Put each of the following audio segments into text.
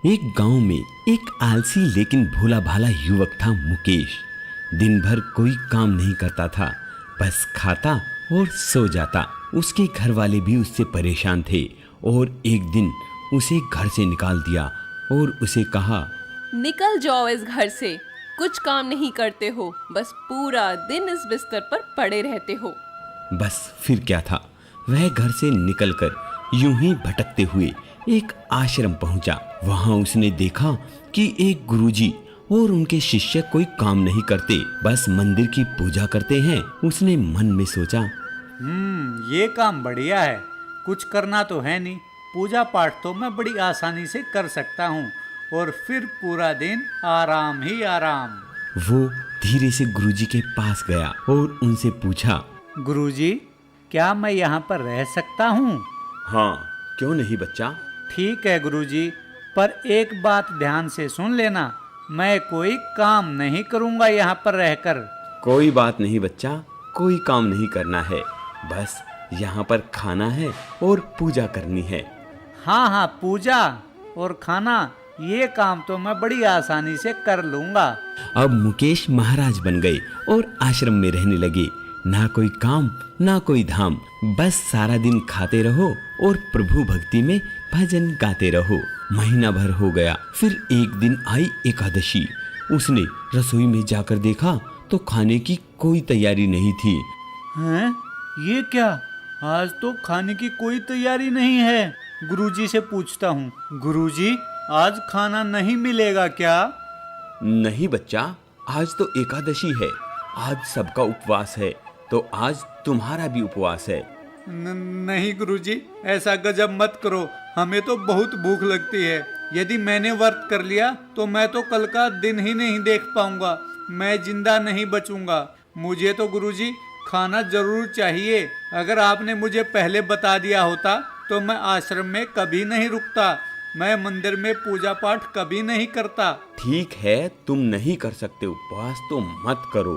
एक गांव में एक आलसी लेकिन भोला भाला युवक था मुकेश। दिन भर कोई काम नहीं करता था, बस खाता और सो जाता। उसके घर वाले भी उससे परेशान थे और एक दिन उसे घर से निकाल दिया और उसे कहा, निकल जाओ इस घर से, कुछ काम नहीं करते हो, बस पूरा दिन इस बिस्तर पर पड़े रहते हो। बस फिर क्या था, वह घर से निकलकर यूं ही भटकते हुए एक आश्रम पहुंचा। वहां उसने देखा कि एक गुरुजी और उनके शिष्य कोई काम नहीं करते, बस मंदिर की पूजा करते हैं। उसने मन में सोचा, ये काम बढ़िया है, कुछ करना तो है नहीं, पूजा पाठ तो मैं बड़ी आसानी से कर सकता हूँ और फिर पूरा दिन आराम ही आराम। वो धीरे से गुरुजी के पास गया और उनसे पूछा, गुरुजी, क्या मैं यहाँ पर रह सकता हूँ? हाँ, क्यों नहीं बच्चा। ठीक है गुरुजी, पर एक बात ध्यान से सुन लेना, मैं कोई काम नहीं करूँगा यहाँ पर रहकर। कोई बात नहीं बच्चा, कोई काम नहीं करना है, बस यहाँ पर खाना है और पूजा करनी है। हाँ हाँ, पूजा और खाना, ये काम तो मैं बड़ी आसानी से कर लूँगा। अब मुकेश महाराज बन गए और आश्रम में रहने लगे। ना कोई काम ना कोई धाम, बस सारा दिन खाते रहो और प्रभु भक्ति में भजन गाते रहो। महीना भर हो गया, फिर एक दिन आई एकादशी। उसने रसोई में जाकर देखा तो खाने की कोई तैयारी नहीं थी। हैं? ये क्या, आज तो खाने की कोई तैयारी नहीं है। गुरुजी से पूछता हूँ, गुरुजी आज खाना नहीं मिलेगा क्या? नहीं बच्चा, आज तो एकादशी है, आज सबका उपवास है, तो आज तुम्हारा भी उपवास है। नहीं गुरुजी, ऐसा गजब मत करो, हमें तो बहुत भूख लगती है। यदि मैंने व्रत कर लिया तो मैं तो कल का दिन ही नहीं देख पाऊंगा, मैं जिंदा नहीं बचूंगा। मुझे तो गुरुजी खाना जरूर चाहिए। अगर आपने मुझे पहले बता दिया होता तो मैं आश्रम में कभी नहीं रुकता, मैं मंदिर में पूजा पाठ कभी नहीं करता। ठीक है, तुम नहीं कर सकते उपवास तो मत करो,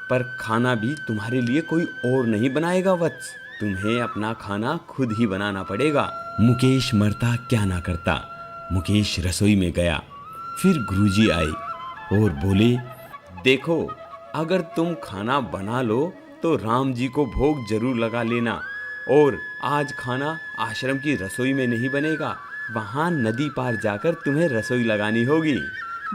पर खाना भी तुम्हारे लिए कोई और नहीं बनाएगा वत्स, तुम्हें अपना खाना खुद ही बनाना पड़ेगा। मुकेश मरता क्या ना करता। मुकेश रसोई में गया, फिर गुरुजी आए और बोले, देखो, अगर तुम खाना बना लो तो राम जी को भोग जरूर लगा लेना, और आज खाना आश्रम की रसोई में नहीं बनेगा, वहाँ नदी पार जाकर तुम्हें रसोई लगानी होगी।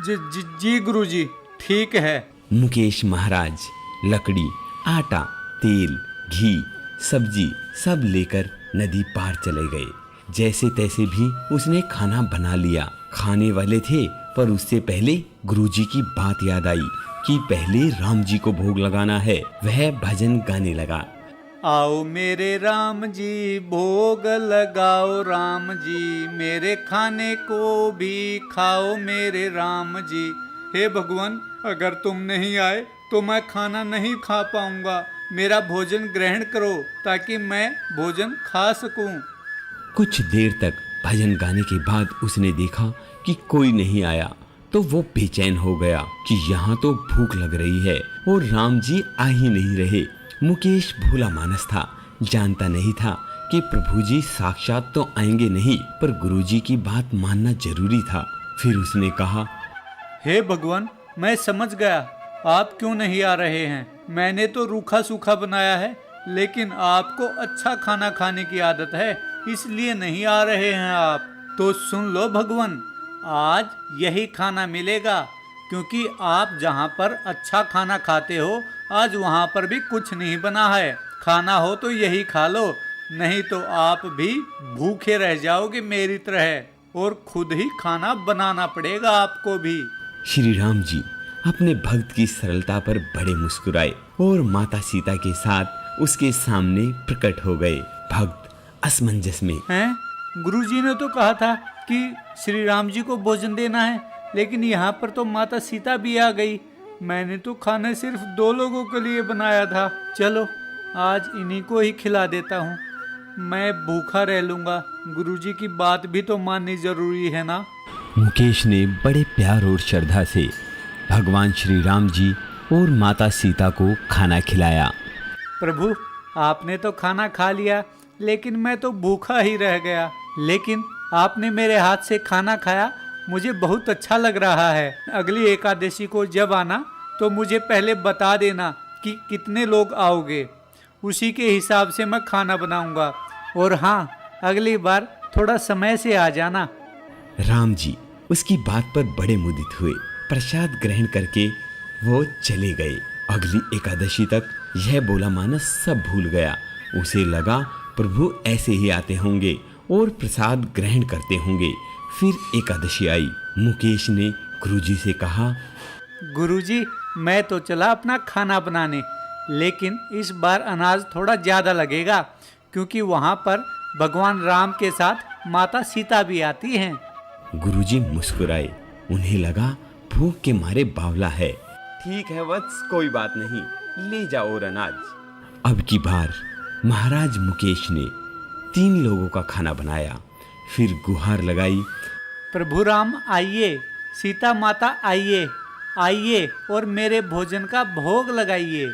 जी गुरुजी, ठीक है। मुकेश महाराज लकड़ी, आटा, तेल, घी, सब्जी सब लेकर नदी पार चले गए। जैसे तैसे भी उसने खाना बना लिया। खाने वाले थे, पर उससे पहले गुरुजी की बात याद आई कि पहले राम जी को भोग लगाना है। वह भजन गाने लगा, आओ मेरे राम जी भोग लगाओ, राम जी मेरे खाने को भी खाओ मेरे राम जी। हे भगवान, अगर तुम नहीं आए तो मैं खाना नहीं खा पाऊंगा, मेरा भोजन ग्रहण करो ताकि मैं भोजन खा सकूं। कुछ देर तक भजन गाने के बाद उसने देखा कि कोई नहीं आया, तो वो बेचैन हो गया कि यहाँ तो भूख लग रही है और राम जी आ ही नहीं रहे। मुकेश भोला मानस था, जानता नहीं था कि प्रभु जी साक्षात तो आएंगे नहीं, पर गुरुजी की बात मानना जरूरी था। फिर उसने कहा, हे भगवान, मैं समझ गया आप क्यों नहीं आ रहे हैं। मैंने तो रूखा सूखा बनाया है, लेकिन आपको अच्छा खाना खाने की आदत है, इसलिए नहीं आ रहे हैं आप। तो सुन लो भगवान, आज यही खाना मिलेगा, क्योंकि आप जहाँ पर अच्छा खाना खाते हो आज वहाँ पर भी कुछ नहीं बना है। खाना हो तो यही खा लो, नहीं तो आप भी भूखे रह जाओगे मेरी तरह, और खुद ही खाना बनाना पड़ेगा आपको भी। श्री राम जी अपने भक्त की सरलता पर बड़े मुस्कुराए और माता सीता के साथ उसके सामने प्रकट हो गए। भक्त असमंजस में, हैं? गुरुजी ने तो कहा था कि श्री राम जी को भोजन देना है, लेकिन यहाँ पर तो माता सीता भी आ गई। मैंने तो खाना सिर्फ 2 लोगों के लिए बनाया था। चलो आज इन्हीं को ही खिला देता हूँ, मैं भूखा रह लूंगा। गुरुजी की बात भी तो माननी जरूरी है ना। मुकेश ने बड़े प्यार और श्रद्धा से भगवान श्री राम जी और माता सीता को खाना खिलाया। प्रभु, आपने तो खाना खा लिया, लेकिन मैं तो भूखा ही रह गया। लेकिन आपने मेरे हाथ से खाना खाया, मुझे बहुत अच्छा लग रहा है। अगली एकादशी को जब आना तो मुझे पहले बता देना कि कितने लोग आओगे। उसी के हिसाब से मैं खाना बनाऊंगा। और हाँ, अगली बार थोड़ा समय से आ जाना। राम जी उसकी बात पर बड़े मुदित हुए। प्रसाद ग्रहण करके वो चले गए। अगली एकादशी तक यह बोला मानस सब भूल गया। उसे लगा प्रभु ऐसे ही आते होंगे और प्रसाद ग्रहण करते होंगे। फिर एकादशी आई। मुकेश ने गुरुजी से कहा, गुरुजी, मैं तो चला अपना खाना बनाने, लेकिन इस बार अनाज थोड़ा ज़्यादा लगेगा क्योंकि वहाँ पर भगवान राम के साथ माता सीता भी आती हैं। गुरुजी मुस्कुराए। उन्हें लगा भूख के मारे बावला है। ठीक है वत्स, कोई बात नहीं, ले जाओ और अनाज। अब की बार महाराज मुकेश ने 3 लोगों का खाना बनाया। फिर गुहार लगाई, प्रभु राम आइए, सीता माता आइए, आइए और मेरे भोजन का भोग लगाइए।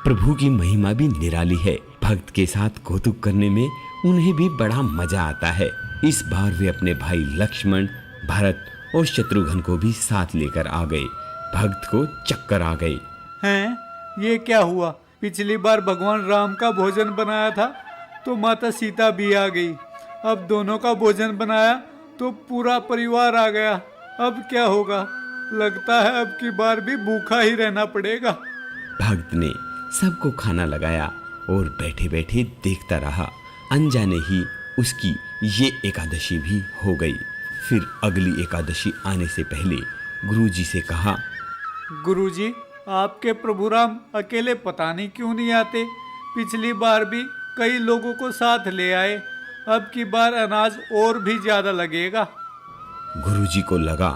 प्रभु की महिमा भी निराली है। भक्त के साथ कौतुक करने में उन्हें भी बड़ा मजा आता है। इस बार वे अपने भाई लक्ष्मण, भरत और शत्रुघ्न को भी साथ लेकर आ गए। भक्त को चक्कर आ गए। हैं, ये क्या हुआ? पिछली बार भगवान राम का भोजन बनाया था तो माता सीता भी आ गई। अब दोनों का भोजन बनाया तो पूरा परिवार आ गया। अब क्या होगा? लगता है अब की बार भी भूखा ही रहना पड़ेगा। भक्त ने सबको खाना लगाया और बैठे बैठे देखता रहा। अनजाने ही उसकी ये एकादशी भी हो गई। फिर अगली एकादशी आने से पहले गुरुजी से कहा, गुरुजी, आपके प्रभु राम अकेले पता नहीं क्यों नहीं आते। पिछली बार भी कई लोगों को साथ ले आए। अब की बार अनाज और भी ज्यादा लगेगा। गुरुजी को लगा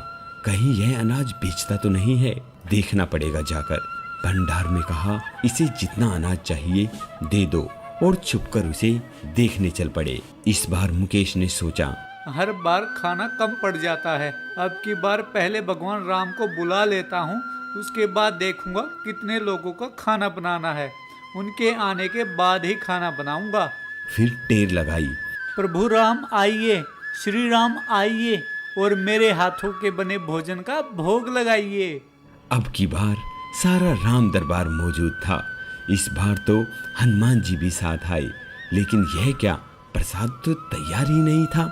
कहीं यह अनाज बेचता तो नहीं है, देखना पड़ेगा जाकर। भंडार में कहा, इसे जितना अनाज चाहिए दे दो और छुपकर उसे देखने चल पड़े। इस बार मुकेश ने सोचा, हर बार खाना कम पड़ जाता है। अब की बार पहले भगवान राम को बुला लेता हूँ, उसके बाद देखूंगा कितने लोगों का खाना बनाना है। उनके आने के बाद ही खाना बनाऊंगा। फिर टेर लगाई, प्रभु राम आइए, श्री राम आइए और मेरे हाथों के बने भोजन का भोग लगाइए। अब की बार सारा राम दरबार मौजूद था। इस बार तो हनुमान जी भी साथ आए, लेकिन यह क्या, प्रसाद तो तैयार ही नहीं था।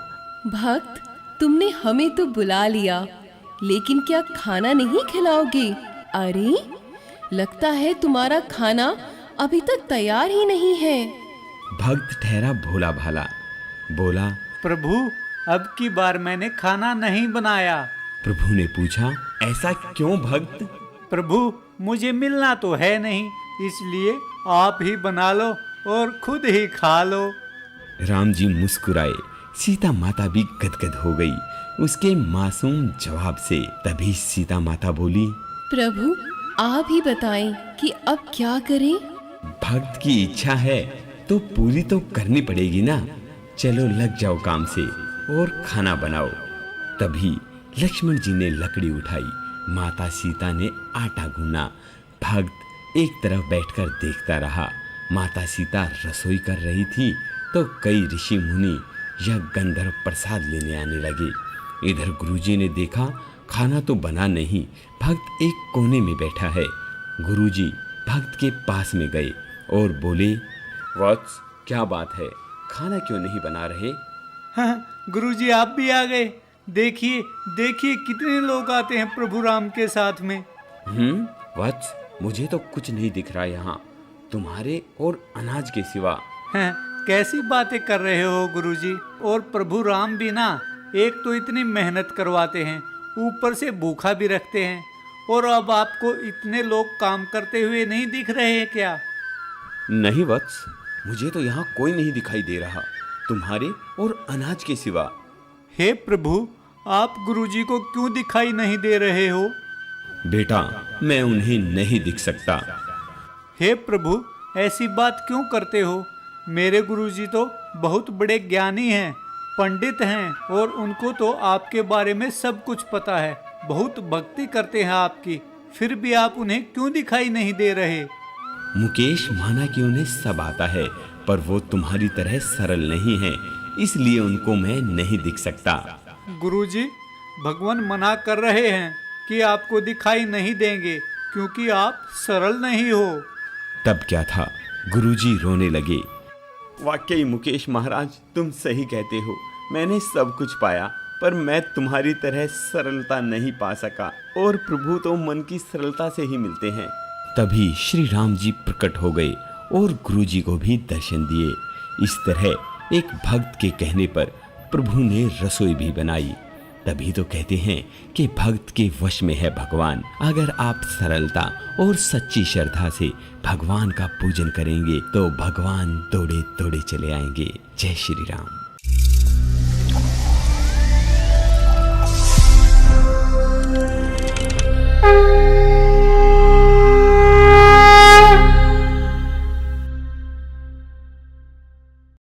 भक्त, तुमने हमें तो बुला लिया, लेकिन क्या खाना नहीं खिलाओगे? अरे, लगता है तुम्हारा खाना अभी तक तैयार ही नहीं है। भक्त ठहरा भोला भाला, बोला, प्रभु, अब की बार मैंने खाना नहीं बनाया। प्रभु ने पूछा, ऐसा क्यों भक्त? प्रभु, मुझे मिलना तो है नहीं, इसलिए आप ही बना लो और खुद ही खा लो। राम जी मुस्कुराए। सीता माता भी गदगद हो गई उसके मासूम जवाब से। तभी सीता माता बोली, प्रभु, आप ही बताएं कि अब क्या करें? भक्त की इच्छा है तो पूरी तो करनी पड़ेगी ना। चलो लग जाओ काम से और खाना बनाओ। तभी लक्ष्मण जी ने लकड़ी उठाई, माता सीता ने आटा गूंना। भक्त एक तरफ बैठकर देखता रहा। माता सीता रसोई कर रही थी तो कई ऋषि मुनि या गंधर्व प्रसाद लेने आने लगे। इधर गुरुजी ने देखा खाना तो बना नहीं, भक्त एक कोने में बैठा है। गुरुजी भक्त के पास में गए और बोले, वत्स, क्या बात है, खाना क्यों नहीं बना रहे? हाँ, गुरुजी आप भी आ गए। देखिए देखिए कितने लोग आते हैं प्रभु राम के साथ में। वत्स, मुझे तो कुछ नहीं दिख रहा यहाँ, तुम्हारे और अनाज के सिवा। हाँ, कैसी बातें कर रहे हो गुरुजी? और प्रभु राम भी ना, एक तो इतनी मेहनत करवाते हैं, ऊपर से भूखा भी रखते हैं, और अब आपको इतने लोग काम करते हुए नहीं दिख रहे हैं क्या? नहीं वत्स, मुझे तो यहाँ कोई नहीं दिखाई दे रहा, तुम्हारे और अनाज के सिवा। हे प्रभु, आप गुरुजी को क्यों दिखाई नहीं दे रहे हो? बेटा, मैं उन्हें नहीं दिख सकता। हे प्रभु, ऐसी बात क्यों करते हो? मेरे गुरुजी तो बहुत बड़े ज्ञानी हैं, पंडित हैं, और उनको तो आपके बारे में सब कुछ पता है, बहुत भक्ति करते हैं आपकी, फिर भी आप उन्हें क्यों दिखाई नहीं दे रहे? मुकेश, माना कि उन्हें सब आता है, पर वो तुम्हारी तरह सरल नहीं है, इसलिए उनको मैं नहीं दिख सकता। गुरुजी, भगवान मना कर रहे हैं कि आपको दिखाई नहीं देंगे क्योंकि आप सरल नहीं हो। तब क्या था, गुरुजी रोने लगे। वाकई मुकेश महाराज, तुम सही कहते हो। मैंने सब कुछ पाया, पर मैं तुम्हारी तरह सरलता नहीं पा सका, और प्रभु तो मन की सरलता से ही मिलते हैं। तभी श्री राम जी प्रकट हो गए और गुरुजी को भी दर्शन दिए। इस तरह एक भक्त के कहने पर प्रभु ने रसोई भी बनाई। तभी तो कहते हैं कि भक्त के वश में है भगवान। अगर आप सरलता और सच्ची श्रद्धा से भगवान का पूजन करेंगे तो भगवान दौड़े दौड़े चले आएंगे। जय श्री राम।